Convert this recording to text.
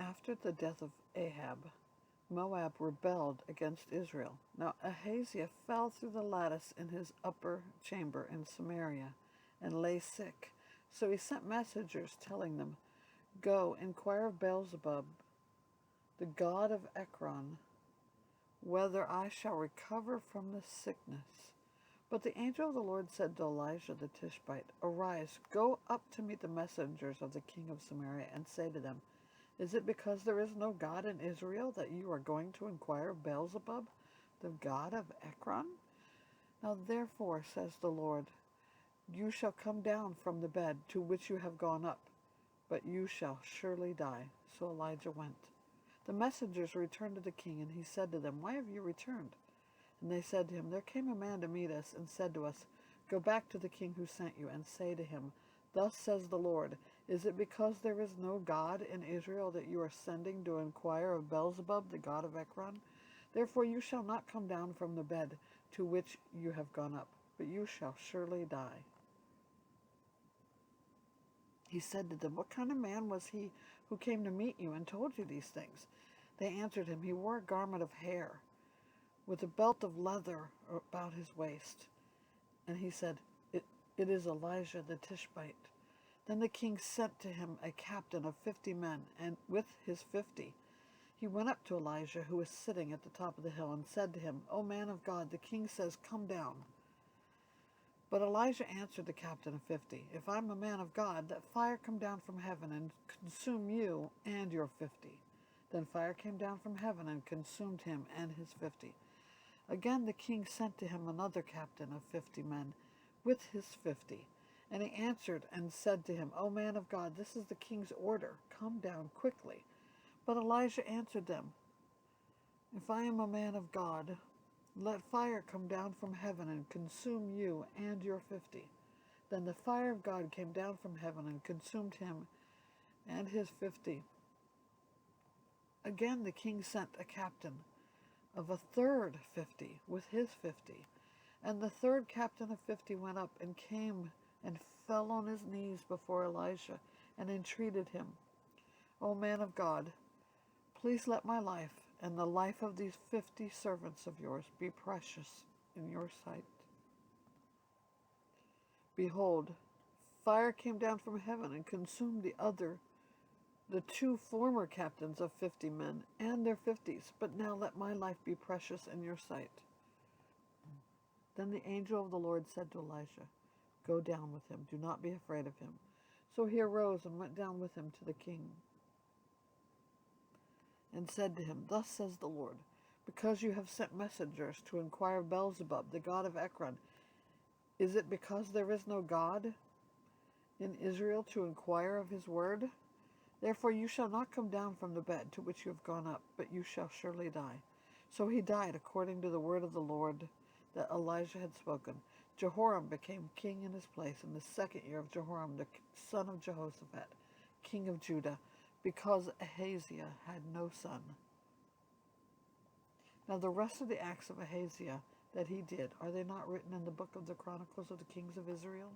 After the death of Ahab, Moab rebelled against Israel. Now Ahaziah fell through the lattice in his upper chamber in Samaria and lay sick. So he sent messengers telling them, "Go, inquire of Beelzebub, the god of Ekron, whether I shall recover from this sickness." But the angel of the Lord said to Elijah the Tishbite, "Arise, go up to meet the messengers of the king of Samaria, and say to them, Is it because there is no God in Israel that you are going to inquire of Beelzebub, the god of Ekron? Now therefore, says the Lord, you shall come down from the bed to which you have gone up, but you shall surely die." So Elijah went. The messengers returned to the king, and he said to them, "Why have you returned?" And they said to him, "There came a man to meet us, and said to us, 'Go back to the king who sent you, and say to him, Thus says the Lord, Is it because there is no God in Israel that you are sending to inquire of Beelzebub, the god of Ekron? Therefore you shall not come down from the bed to which you have gone up, but you shall surely die.'" He said to them, "What kind of man was he who came to meet you and told you these things?" They answered him, "He wore a garment of hair, with a belt of leather about his waist." And he said, It is Elijah the Tishbite." Then the king sent to him a captain of 50 men, and with his 50, he went up to Elijah, who was sitting at the top of the hill, and said to him, "O man of God, the king says, 'Come down.'" But Elijah answered the captain of 50, "If I am a man of God, let fire come down from heaven and consume you and your 50. Then fire came down from heaven and consumed him and his 50. Again the king sent to him another captain of 50 men with his 50. And he answered and said to him, "O man of God, this is the king's order. Come down quickly." But Elijah answered them, "If I am a man of God, let fire come down from heaven and consume you and your 50. Then the fire of God came down from heaven and consumed him and his 50. Again the king sent a captain of a third 50 with his 50. And the third captain of 50 went up and came and fell on his knees before Elijah and entreated him, "O man of God, please let my life and the life of these 50 servants of yours be precious in your sight." Behold, fire came down from heaven and consumed the two former captains of 50 men and their 50s. But now let my life be precious in your sight. Then the angel of the Lord said to Elisha, "Go down with him. Do not be afraid of him." So he arose and went down with him to the king and said to him, "Thus says the Lord, because you have sent messengers to inquire of Beelzebub, the god of Ekron, is it because there is no God in Israel to inquire of his word? Therefore you shall not come down from the bed to which you have gone up, but you shall surely die." So he died according to the word of the Lord that Elijah had spoken. Jehoram became king in his place in the 2nd year of Jehoram, the son of Jehoshaphat, king of Judah, because Ahaziah had no son. Now the rest of the acts of Ahaziah that he did, are they not written in the book of the Chronicles of the kings of Israel?